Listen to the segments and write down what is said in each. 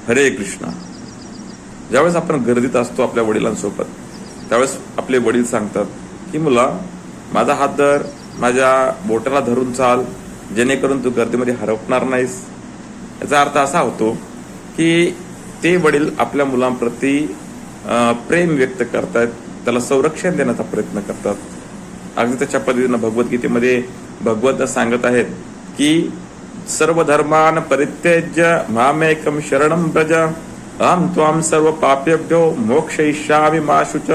हरे कृष्णा. ज्यावेळेस आपण गर्दीत असतो आपल्या वडिलांसोबत, त्यावेळेस आपले वडील सांगतात की मुला, माझा हात धर, माझ्या बोटाला धरून चाल, जेणेकरून तू गर्दीमध्ये हरपणार नाहीस. याचा अर्थ असा होतो की ते वडील आपल्या मुलांप्रती प्रेम व्यक्त करतात, त्याला संरक्षण देण्याचा प्रयत्न करतात. अगदी त्याच्या पद्धतीनं भगवद्गीतेमध्ये भगवंत सांगत आहेत की सर्व धर्मान परित्यज्य मामेकम शरणम व्रज अहम त्वाम सर्व पापेभ्यो मोक्षयिष्यामि मा शुच.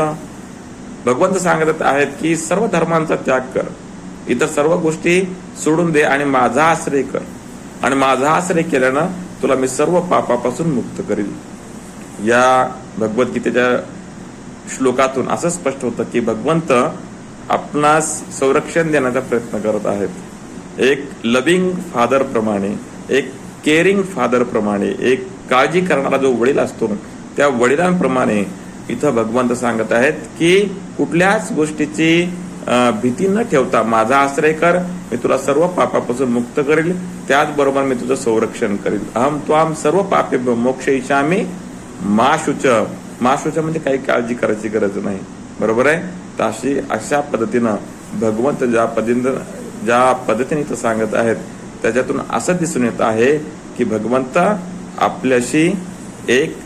भगवंत सांगत आहेत की सर्व धर्मांचा त्याग कर, इतर सर्व गोष्टी सोडून दे आणि माझा आश्रय कर, आणि माझा आश्रय केल्यानं तुला मी सर्व पापापासून मुक्त करील. या भगवद्गीतेच्या श्लोकातून असं स्पष्ट होतं की भगवंत आपणास संरक्षण देण्याचा प्रयत्न करत आहेत. एक लव्हिंग फादर प्रमाणे, एक केअरिंग फादर प्रमाणे, एक काळजी करणारा जो वडील असतो त्या वडिलांप्रमाणे इथं भगवंत सांगत आहेत की कुठल्याच गोष्टीची भीती न ठेवता माझा आश्रय कर, मी तुला सर्व पापापासून मुक्त करेल, त्याचबरोबर मी तुझं संरक्षण करेल. अहम त्वाम सर्व पापेभ्यो मोक्षयिष्यामि मा शुच. मा शुच म्हणजे काही काळजी करायची गरज नाही. बरोबर आहे. तर अशा पद्धतीनं भगवंत ज्या पद्धतीने इथं सांगत आहेत त्याच्यातून असं दिसून येत आहे की भगवंत आपल्याशी एक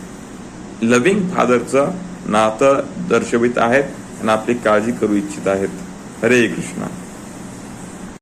लव्हिंग फादरचं नातं दर्शवित आहेत आणि आपली काळजी करू इच्छित आहेत. हरे कृष्णा.